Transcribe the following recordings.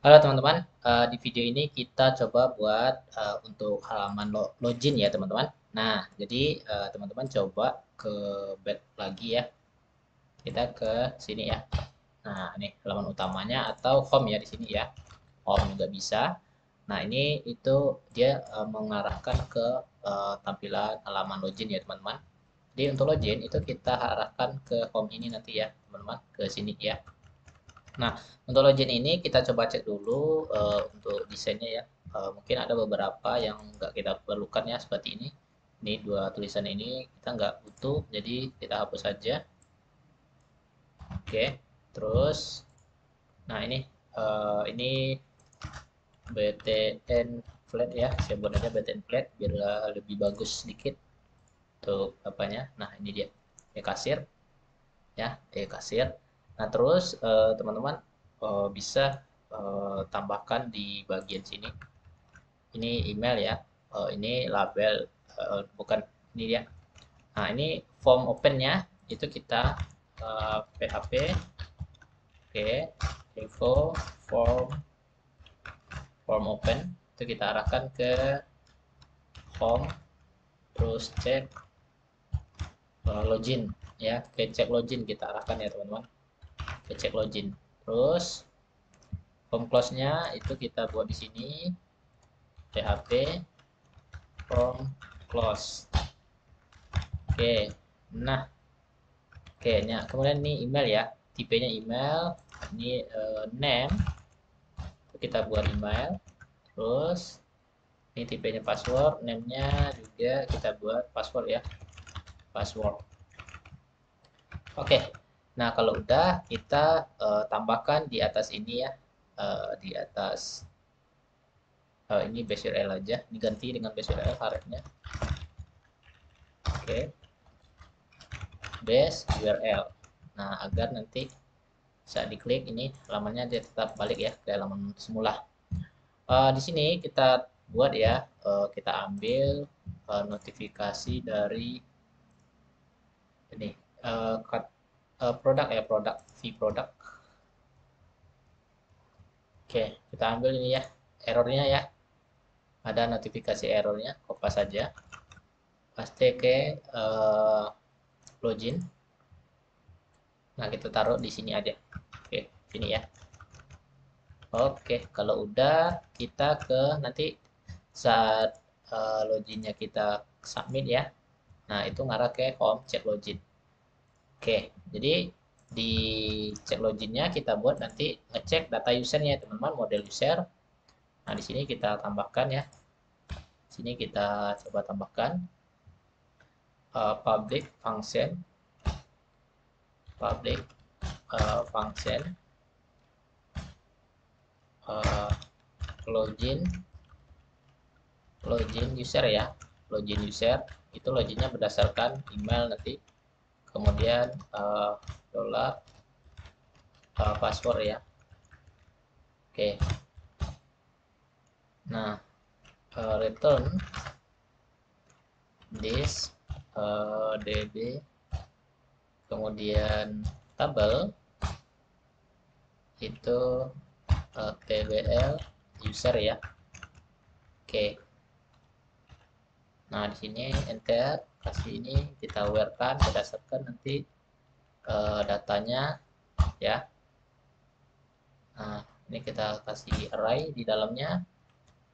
Halo teman-teman, di video ini kita coba buat untuk halaman login ya teman-teman. Nah, jadi teman-teman coba ke back lagi ya, kita ke sini ya. Nah, ini halaman utamanya atau home ya di sini ya, home juga bisa. Nah, ini itu dia mengarahkan ke tampilan halaman login ya teman-teman. Jadi untuk login itu kita arahkan ke home ini nanti ya teman-teman, ke sini ya. Nah, untuk login ini kita coba cek dulu untuk desainnya ya. Mungkin ada beberapa yang nggak kita perlukan ya seperti ini. Ini dua tulisan ini kita nggak butuh, jadi kita hapus saja. Oke, terus, nah ini BTN flat ya. Saya buat aja BTN flat biar lebih bagus sedikit untuk apanya. Nah, ini dia, kasir ya, kasir. Nah, terus teman-teman bisa tambahkan di bagian sini. Ini email ya. Ini label bukan ini dia. Nah, ini form opennya itu kita PHP oke info form open itu kita arahkan ke home terus cek login ya, ke cek login kita arahkan ya teman-teman, ke cek login. Terus form close-nya itu kita buat di sini PHP form close. Oke, nah oke, nah kemudian ini email ya, tipenya email, ini name, kita buat email, terus ini tipenya password, name-nya juga kita buat password ya, password. Oke, nah kalau udah kita tambahkan di atas ini ya, di atas ini base URL aja, diganti dengan base URL harusnya. Oke, base URL. Nah, agar nanti saat diklik ini halamannya dia tetap balik ya ke halaman semula. Di sini kita buat ya, kita ambil notifikasi dari ini produk ya, produk v produk. Oke, kita ambil ini ya, errornya ya, ada notifikasi errornya, copy saja, paste ke login. Nah, kita taruh di sini aja. Oke, sini ya. Oke, kalau udah kita ke nanti saat loginnya kita submit ya. Nah, itu ngarah ke home cek login. Oke, jadi di cek loginnya kita buat nanti ngecek data usernya teman-teman, model user. Nah, di sini kita tambahkan ya. Sini kita coba tambahkan public function function uh, login user ya, login user itu loginnya berdasarkan email nanti, kemudian dollar password ya. Oke, nah return this db kemudian tabel itu tbl user ya. Oke, nah di sini enter, kasih ini kita awarekan berdasarkan nanti datanya ya. Nah, ini kita kasih array di dalamnya.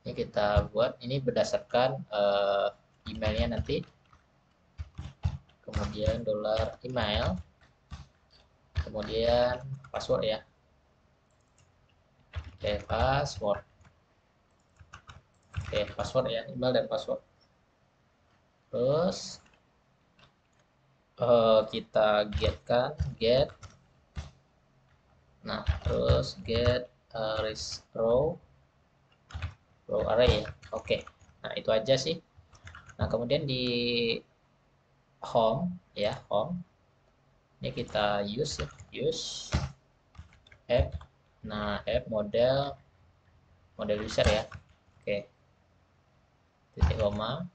Ini kita buat ini berdasarkan emailnya nanti, kemudian dollar email, kemudian password ya. Oke, password. Oke, password ya, email dan password. Terus kita get. Nah, terus get row array ya. Oke. Nah, itu aja sih. Nah, kemudian di home ya, home. Ini kita use app. Nah, app model user ya. Oke. Titik koma.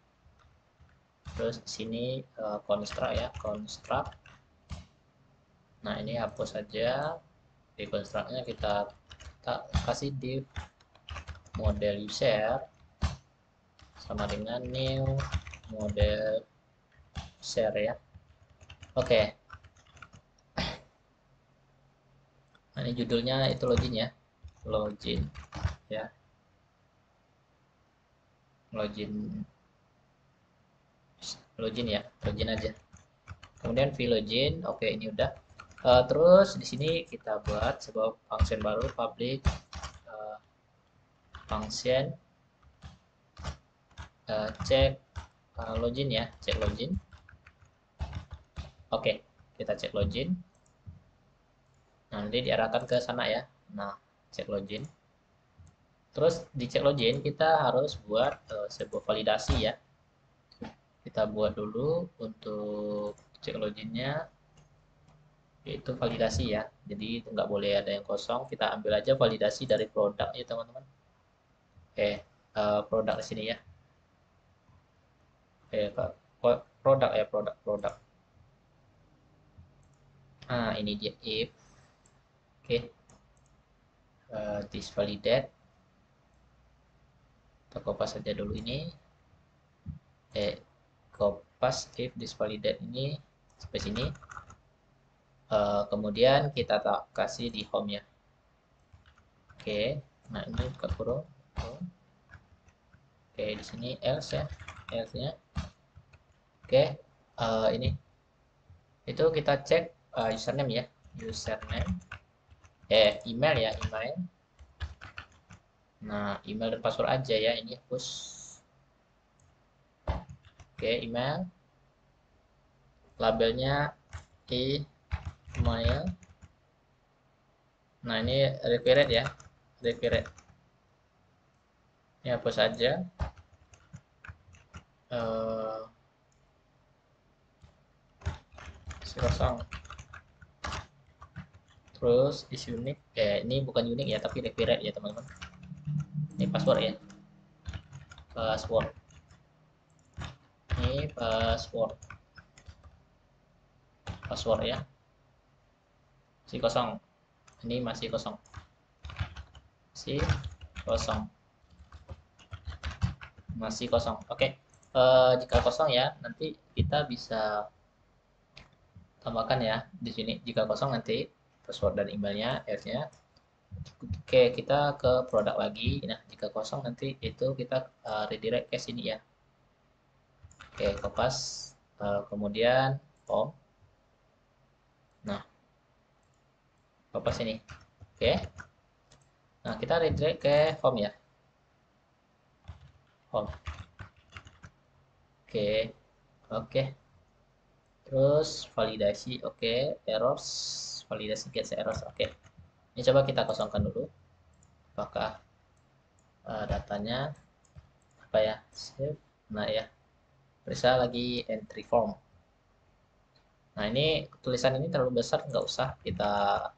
Terus sini construct ya, construct. Nah, ini hapus saja. Di constructnya kita kita kasih div model user sama dengan new model user ya. Oke. Nah, ini judulnya itu login ya. Login ya. Login ya, login aja. Kemudian vlogin, oke ini udah. Terus di sini kita buat sebuah function baru public function cek login ya, cek login. Oke, kita cek login. Nanti diarahkan ke sana ya. Nah, cek login. Terus di cek login kita harus buat sebuah validasi ya. Kita buat dulu untuk cek loginnya, yaitu validasi ya. Jadi nggak boleh ada yang kosong. Kita ambil aja validasi dari produk ya teman-teman. Oke, produk di sini ya. Oke, produk ya, produk. Nah, ini dia if. Oke, this validate. Kita kopas saja dulu ini. Kopas if this validate ini sampai sini. Kemudian kita kasih di home ya. Oke, nah ini buka kurung. Oke, di sini else ya, else-nya. Oke, ini itu kita cek username ya, username, email ya, email. Nah, email dan password aja ya, ini push. Oke, email, labelnya email. Nah, ini required ya, required. Ini hapus aja. Kosong. Terus is unique, ini bukan unique ya, tapi required ya teman-teman. Ini password ya, password. Ini password ya, masih kosong. Ini masih kosong, masih kosong. Oke, jika kosong ya, nanti kita bisa tambahkan ya di sini. Jika kosong nanti password dan emailnya, nya. Oke, kita ke produk lagi. Nah, jika kosong nanti itu kita redirect ke sini ya. Oke, kopas, kemudian home. Nah, kopas ini. Oke. Nah, kita redirect ke home ya. Home. Oke. Terus validasi, oke. Errors, validasi get errors, oke. Ini coba kita kosongkan dulu. Apakah datanya apa ya? Save. Nah ya. Periksa lagi entry form. Nah, ini tulisan ini terlalu besar, nggak usah kita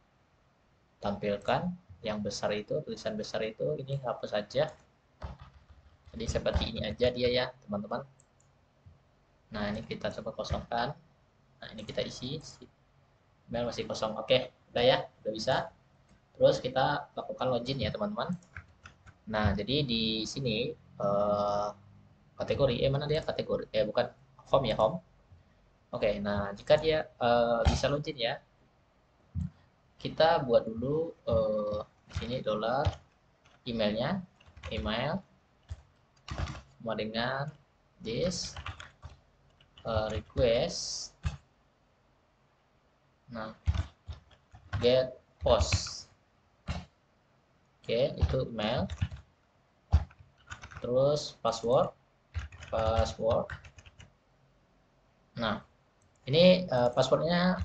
tampilkan. Yang besar itu, tulisan besar itu, ini hapus saja. Jadi seperti ini aja dia ya, teman-teman. Nah, ini kita coba kosongkan. Nah, ini kita isi. Email masih kosong. Oke, udah ya, udah bisa. Terus kita lakukan login ya, teman-teman. Nah, jadi di sini kategori, mana dia kategori? Bukan home ya, home. Oke, nah jika dia bisa login ya, kita buat dulu di sini dollar emailnya, email sama dengan this request. Nah, get post. Oke, itu email. Terus password. Nah, ini passwordnya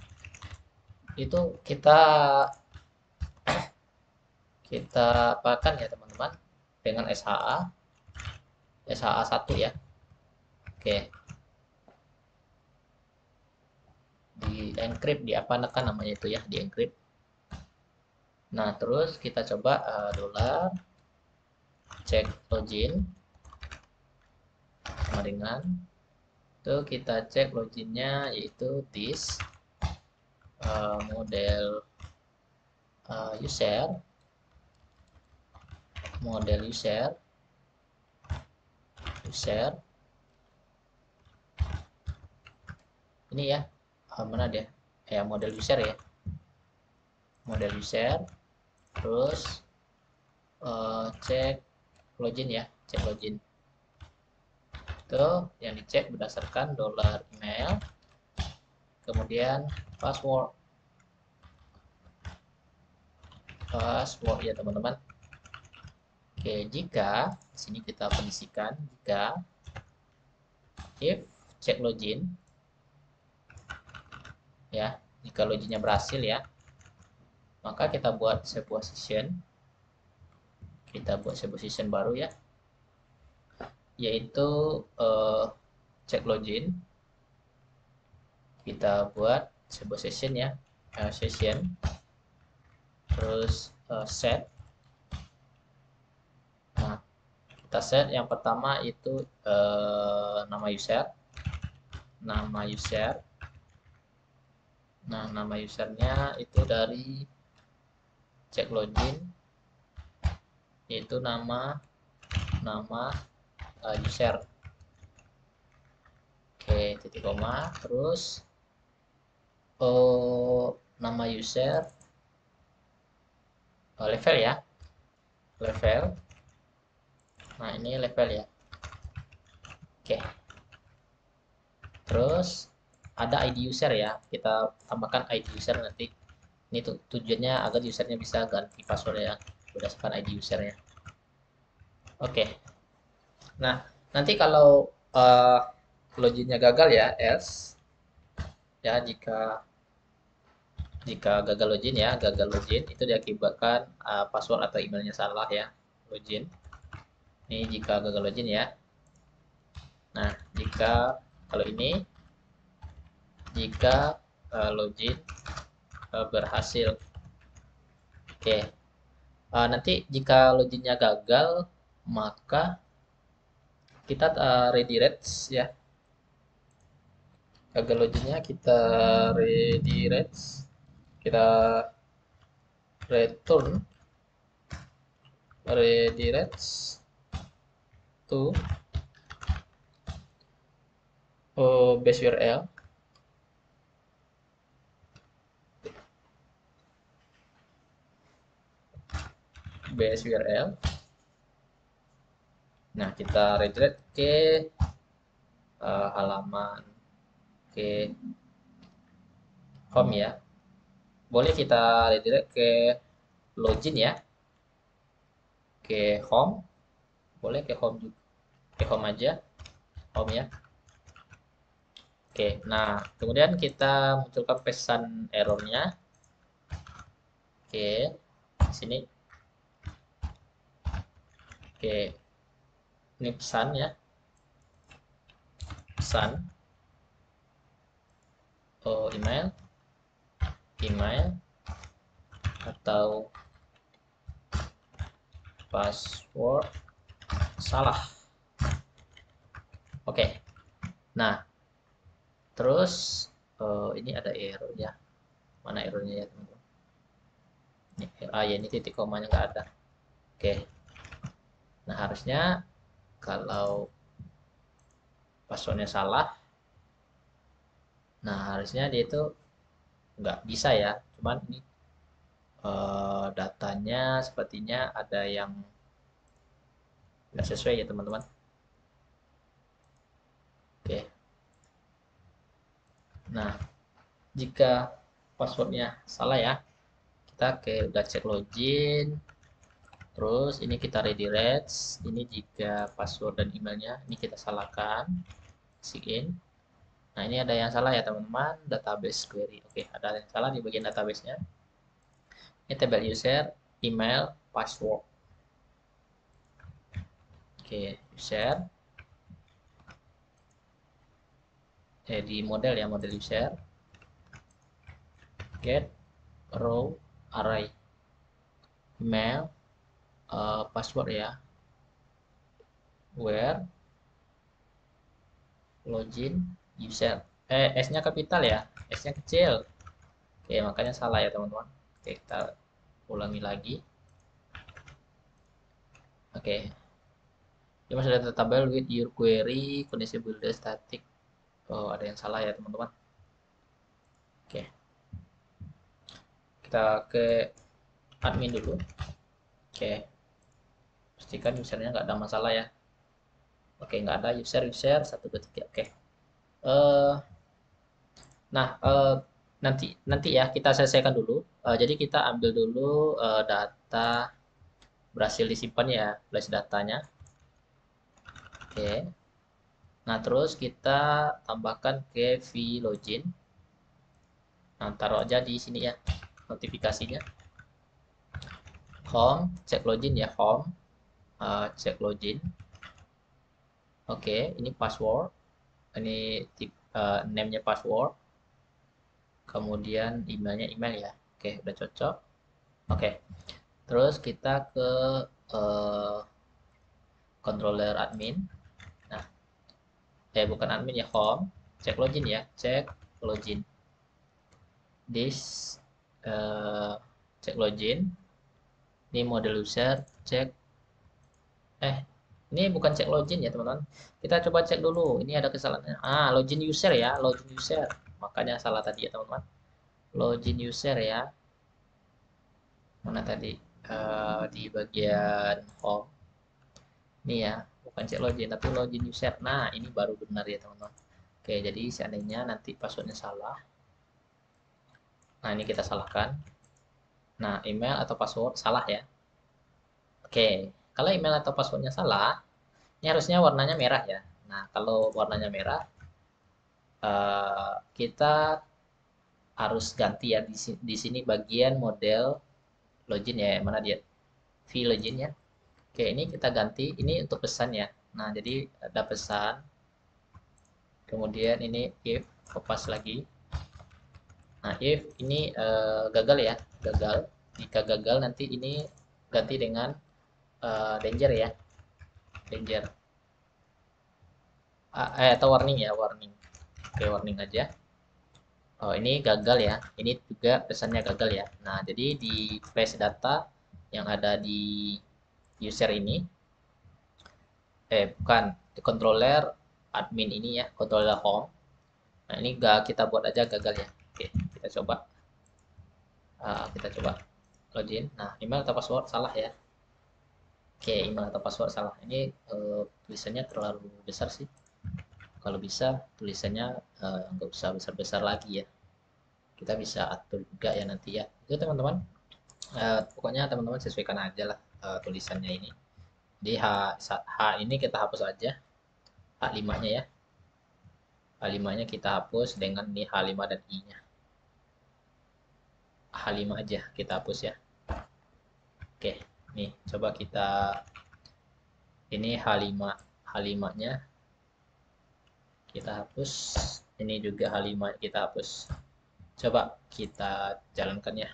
itu kita apakan ya teman-teman dengan SHA 1 ya. Oke, di encrypt, di apa namanya itu ya, di encrypt. Nah, terus kita coba dollar cek login sama dengan itu kita cek loginnya yaitu this model user. model user ini ya, mana dia ya, model user ya, model user. Terus cek login ya, cek login itu yang dicek berdasarkan $email, kemudian password ya teman-teman. Oke, jika di sini kita kondisikan jika if check login ya, jika loginnya berhasil ya, maka kita buat sebuah session, baru ya, yaitu check login. Kita buat sebuah session ya, session, terus set. Nah, kita set yang pertama itu nama user. Nah, nama usernya itu dari check login, yaitu nama user. Oke, titik koma. Terus nama user level ya, level. Nah, ini level ya. Oke. Terus ada ID user ya, kita tambahkan ID user nanti. Ini tujuannya agar usernya bisa ganti password ya berdasarkan ID usernya. Oke. Nah, nanti kalau loginnya gagal ya, else ya, jika gagal login ya, itu diakibatkan password atau emailnya salah ya, login. Ini jika gagal login ya. Nah, kalau ini jika login berhasil. Oke. Nanti jika loginnya gagal, maka kita redirect ya. Gagal loginnya kita redirect, kita return to base URL. Nah, kita redirect ke halaman ke home ya. Boleh kita redirect ke login ya, ke home, boleh ke home juga, ke home aja, home ya. Oke, nah kemudian kita munculkan pesan errornya. Oke, di sini. Oke, ini pesan ya, pesan email atau password salah. Oke, nah terus ini ada error ya, mana errornya ya teman-teman? Ya, ini titik komanya nggak ada. Oke, nah harusnya kalau passwordnya salah, nah harusnya dia itu nggak bisa ya, cuman ini datanya sepertinya ada yang nggak sesuai ya teman-teman. Oke, nah jika passwordnya salah ya, kita udah cek login, terus ini kita redirect. Ini jika password dan emailnya ini kita salahkan, sign. Nah, ini ada yang salah ya teman-teman, database query. Oke, ada yang salah di bagian database-nya. Ini table user, email, password. Oke, user. Di model ya, model user. Get row array. Email, password ya. Where login user. S-nya kapital ya, S-nya kecil. Oke, makanya salah ya teman-teman. Oke, kita ulangi lagi. Oke, dia masuk data tabel with your query kondisi builder static. Oh, ada yang salah ya teman-teman. Oke, kita ke admin dulu. Oke, pastikan usernya nggak ada masalah ya. Oke, nggak ada user 123. Oke. Eh, nah, nanti ya kita selesaikan dulu. Jadi kita ambil dulu data berhasil disimpan ya, flash datanya. Oke. Nah, terus kita tambahkan ke vlogin. Nah, taruh aja di sini ya notifikasinya. Home, cek login ya, home, cek login. Oke, ini password. Ini name-nya password. Kemudian emailnya email ya. Oke, udah cocok. Oke, terus kita ke uh, controller admin. Nah, bukan admin ya, home. Cek login ya, cek login. This cek login. Ini model user, cek. Ini bukan cek login ya teman-teman. Kita coba cek dulu. Ini ada kesalahan. Login user ya, login user. Makanya salah tadi ya teman-teman. Login user ya. Mana tadi? Di bagian home. Ini ya, bukan cek login tapi login user. Nah, ini baru benar ya teman-teman. Oke, jadi seandainya nanti passwordnya salah. Nah, ini kita salahkan. Nah, email atau password salah ya. Oke, kalau email atau passwordnya salah, ini harusnya warnanya merah ya. Nah, kalau warnanya merah, kita harus ganti ya di sini bagian model login ya, mana dia? Vlogin ya. Oke, ini kita ganti. Ini untuk pesan ya. Nah, jadi ada pesan. Kemudian ini if kopas lagi. Nah, if ini gagal ya, gagal. Jika gagal nanti ini ganti dengan danger ya, danger. Atau warning ya, warning. Oke, warning aja. Oh, ini gagal ya. Ini juga pesannya gagal ya. Nah, jadi di flash data yang ada di user ini, bukan, di controller admin ini ya, controller home. Nah, ini gak kita buat aja gagal ya. Oke, kita coba. Kita coba login. Nah, email atau password salah ya. Oke, email atau password salah. Ini tulisannya terlalu besar sih. Kalau bisa tulisannya nggak usah besar-besar lagi ya. Kita bisa atur juga ya nanti ya. Itu teman-teman. Pokoknya teman-teman sesuaikan aja lah tulisannya ini. Di H ini kita hapus aja. H5-nya ya. H5-nya kita hapus dengan ini H5 dan I-nya. H5 aja kita hapus ya. Oke, nih coba kita ini H5 H5-nya kita hapus. Ini juga H5 kita hapus. Coba kita jalankan ya.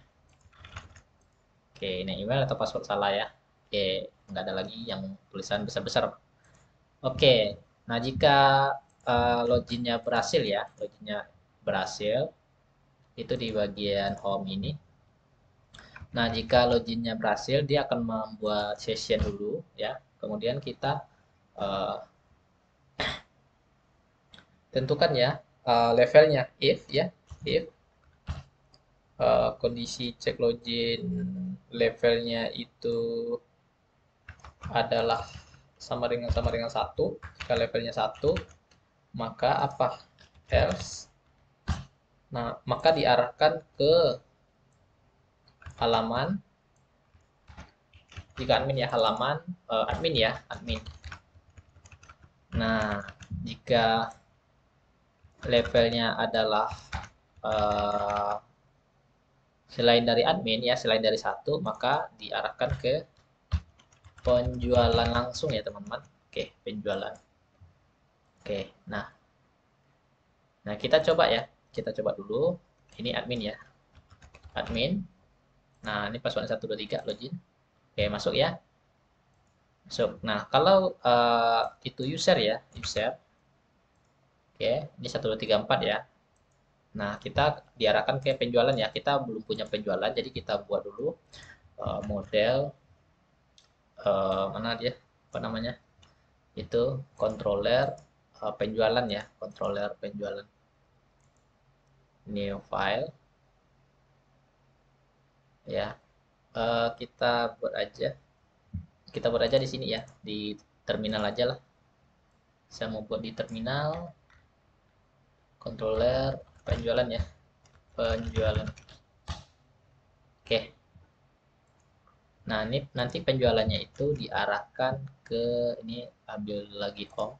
Oke, ini email atau password salah ya. Oke, nggak ada lagi yang tulisan besar-besar. Oke, nah jika loginnya berhasil ya, loginnya berhasil, itu di bagian home ini. Nah, jika loginnya berhasil, dia akan membuat session dulu ya. Kemudian kita uh, tentukan ya levelnya if ya, if kondisi cek login levelnya itu adalah sama dengan satu. Jika levelnya satu, maka apa? Else. Nah, maka diarahkan ke halaman, jika admin ya, halaman admin ya, admin. Nah, jika levelnya adalah selain dari admin ya, selain dari satu, maka diarahkan ke penjualan langsung ya teman-teman. Oke, penjualan. Oke, nah kita coba ya, kita coba dulu. Ini admin ya, admin. Nah, ini password 123 login. Oke, masuk ya, masuk. Nah, kalau itu user ya, user. Oke, ini 1234 ya. Nah, kita diarahkan ke penjualan ya. Kita belum punya penjualan, jadi kita buat dulu model mana dia? apa namanya, itu controller penjualan ya, controller penjualan. New file ya. Kita buat aja di sini ya, di terminal aja lah. Saya mau buat di terminal controller penjualan ya, penjualan. Oke. Nah, ini nanti penjualannya itu diarahkan ke ini, ambil lagi home.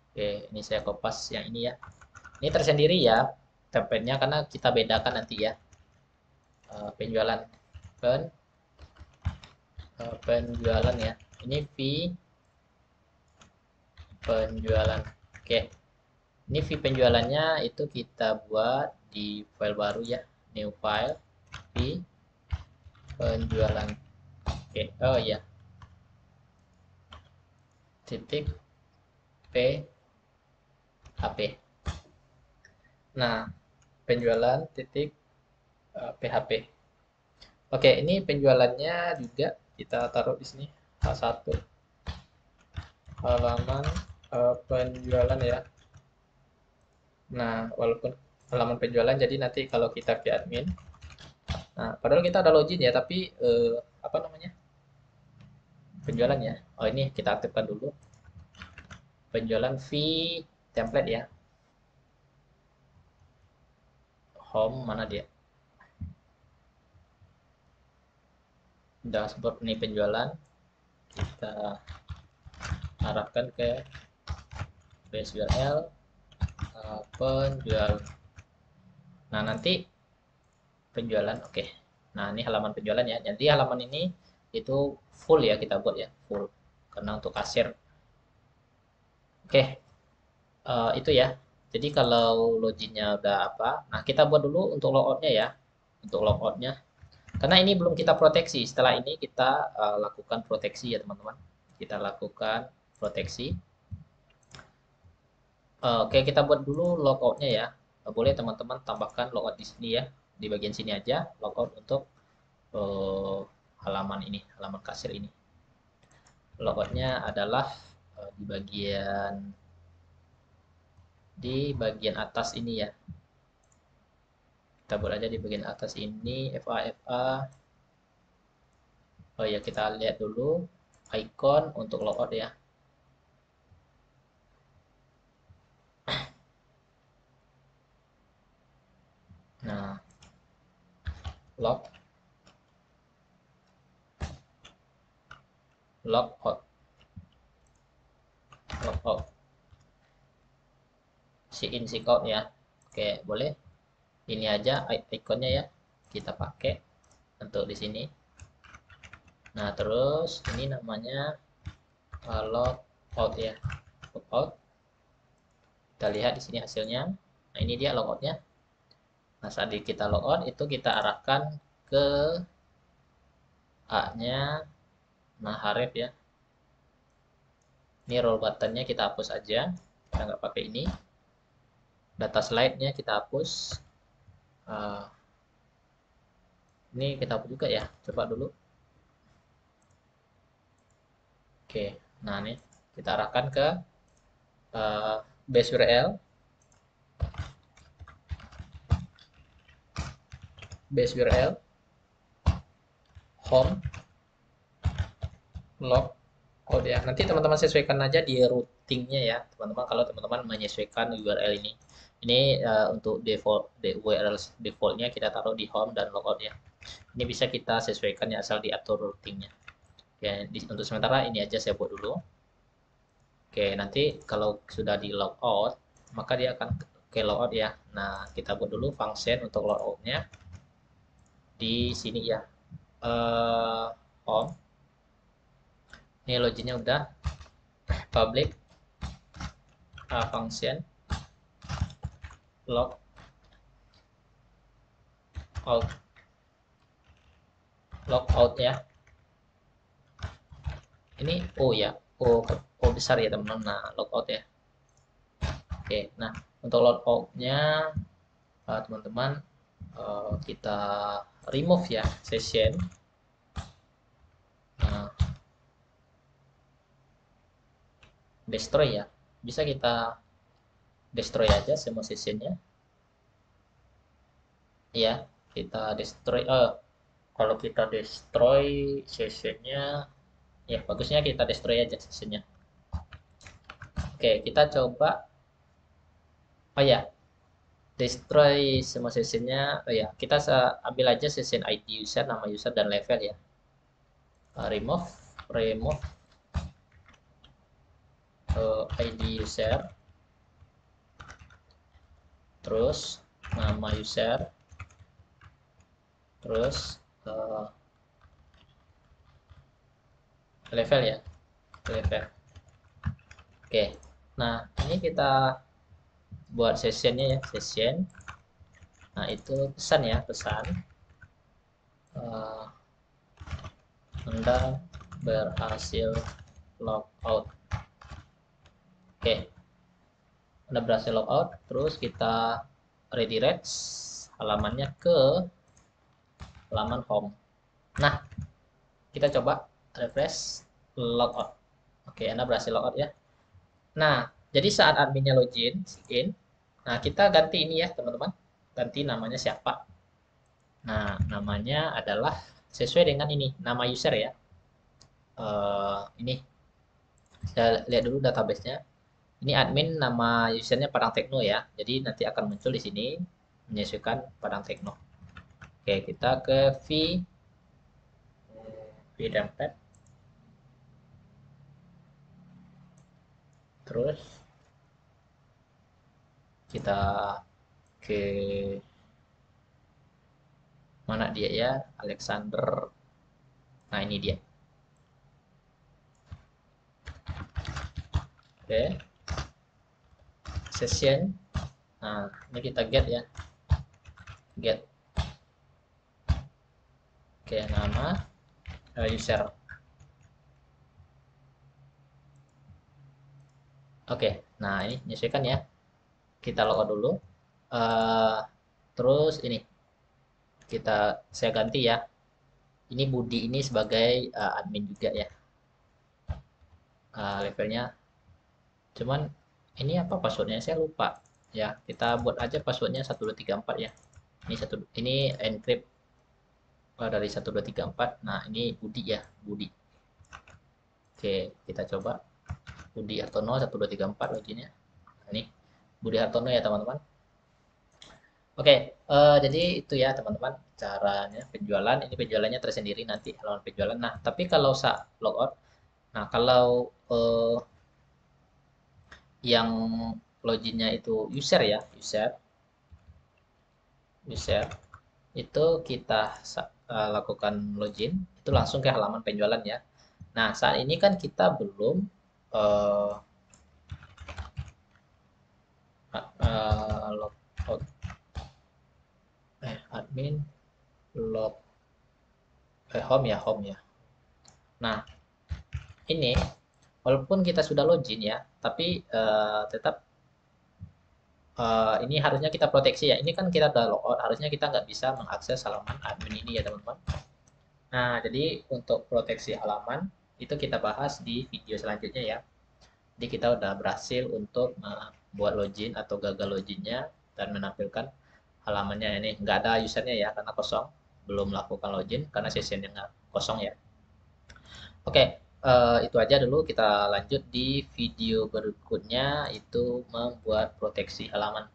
Oke, ini saya kopas yang ini ya. Ini tersendiri ya template-nya karena kita bedakan nanti ya. Penjualan penjualan ya. Ini fee penjualan. Oke. Ini fee penjualannya itu kita buat di file baru ya. New file fee penjualan. Oke. Oh iya. Titik PHP. Nah, penjualan titik PHP. Oke, ini penjualannya juga kita taruh di sini H1 halaman penjualan ya. Nah, walaupun halaman penjualan, jadi nanti kalau kita ke admin, nah padahal kita ada login ya, tapi apa namanya, penjualan ya. Oh, ini kita aktifkan dulu penjualan fee template ya. Home mana dia? Dashboard ini penjualan. Kita arahkan ke base URL penjual. Nah, nanti penjualan, oke. Nah, ini halaman penjualan ya. Jadi halaman ini itu full ya, kita buat ya, full. Karena untuk kasir. Oke, itu ya. Jadi kalau loginnya udah apa, nah kita buat dulu untuk logoutnya ya. Untuk logoutnya. Karena ini belum kita proteksi. Setelah ini kita lakukan proteksi ya teman-teman. Kita lakukan proteksi. Oke, kita buat dulu logoutnya ya. Boleh teman-teman tambahkan logout di sini ya. Di bagian sini aja logout untuk halaman ini, halaman kasir ini. Logoutnya adalah di bagian atas ini ya. Kita buat aja di bagian atas ini FA. Oh ya, kita lihat dulu icon untuk logout ya. Nah, logout si in si out ya. Oke, boleh ini aja ikonnya ya, kita pakai untuk di sini. Nah, terus ini namanya logout ya, logout. Kita lihat di sini hasilnya. Nah, ini dia logoutnya. Nah, saat kita logout itu kita arahkan ke A-nya Mahrez ya. Ini roll buttonnya kita hapus aja, kita nggak pakai ini. Data slide-nya kita hapus. Ini kita hapus juga ya, coba dulu. Oke, nah ini kita arahkan ke base URL, home, logout ya. Nanti teman-teman sesuaikan aja di routingnya ya, teman-teman. Kalau teman-teman menyesuaikan URL ini. Ini untuk URL defaultnya kita taruh di home dan logout ya. Ini bisa kita sesuaikan ya, asal diatur routingnya. Oke, untuk sementara ini aja saya buat dulu. Oke, nanti kalau sudah di logout, maka dia akan ke logout ya. Nah, kita buat dulu function untuk logoutnya di sini ya. Home. Ini loginnya udah public function logout ya. Ini O ya, O besar ya teman-teman. Nah, logout ya. Oke, nah untuk logoutnya teman-teman kita remove ya session. Nah, destroy ya. Bisa kita destroy aja semua sessionnya. Ya, kita destroy. Kalau kita destroy sessionnya, ya bagusnya kita destroy aja sessionnya. Oke, kita coba. Oh ya, destroy semua sessionnya. Oh ya, kita ambil aja session ID user, nama user dan level ya. Remove ID user, terus nama user, terus level ya, level. Oke, nah ini kita buat sessionnya ya, session. Nah itu pesan ya, pesan Anda berhasil logout. Oke, Anda berhasil logout, terus kita redirect halamannya ke halaman home. Nah, kita coba refresh logout. Oke, Anda berhasil logout ya. Nah, jadi saat adminnya login, in, nah kita ganti ini ya teman-teman. Ganti namanya siapa. Nah, namanya adalah sesuai dengan ini, nama user ya. Ini, saya lihat dulu database-nya. Ini admin nama usernya Padang Tekno ya. Jadi nanti akan muncul di sini menyesuaikan Padang Tekno. Oke, kita ke vdempet. Terus kita ke mana dia ya, Alexander. Nah ini dia. Oke, session. Nah ini kita get ya, get. Oke, nama user. Oke, nah ini menyesuaikan ya. Kita logout dulu. Terus ini saya ganti ya. Ini Budi ini sebagai admin juga ya. Levelnya. Cuman ini apa passwordnya? Saya lupa. Ya, kita buat aja passwordnya 1234 ya. Ini encrypt dari 1234. Nah, ini Budi ya, Budi. Oke, kita coba. Budi Hartono 1234 loginnya. Nah, ini Budi Hartono ya, teman-teman. Oke, jadi itu ya teman-teman caranya penjualan. Ini penjualannya tersendiri nanti halaman penjualan. Nah, tapi kalau logout, nah kalau yang loginnya itu user ya, user itu kita lakukan login itu langsung ke halaman penjualan ya. Nah, saat ini kan kita belum uh, logout admin log home ya. Nah, ini walaupun kita sudah login ya, tapi tetap ini harusnya kita proteksi ya. Ini kan kita udah logout, harusnya kita nggak bisa mengakses halaman admin ini ya teman-teman. Nah, jadi untuk proteksi halaman itu kita bahas di video selanjutnya ya. Jadi kita udah berhasil untuk membuat login atau gagal loginnya dan menampilkan halamannya ini. Nggak ada usernya ya karena kosong. Belum melakukan login karena sessionnya nggak kosong ya. Oke, itu aja dulu. Kita lanjut di video berikutnya itu membuat proteksi halaman.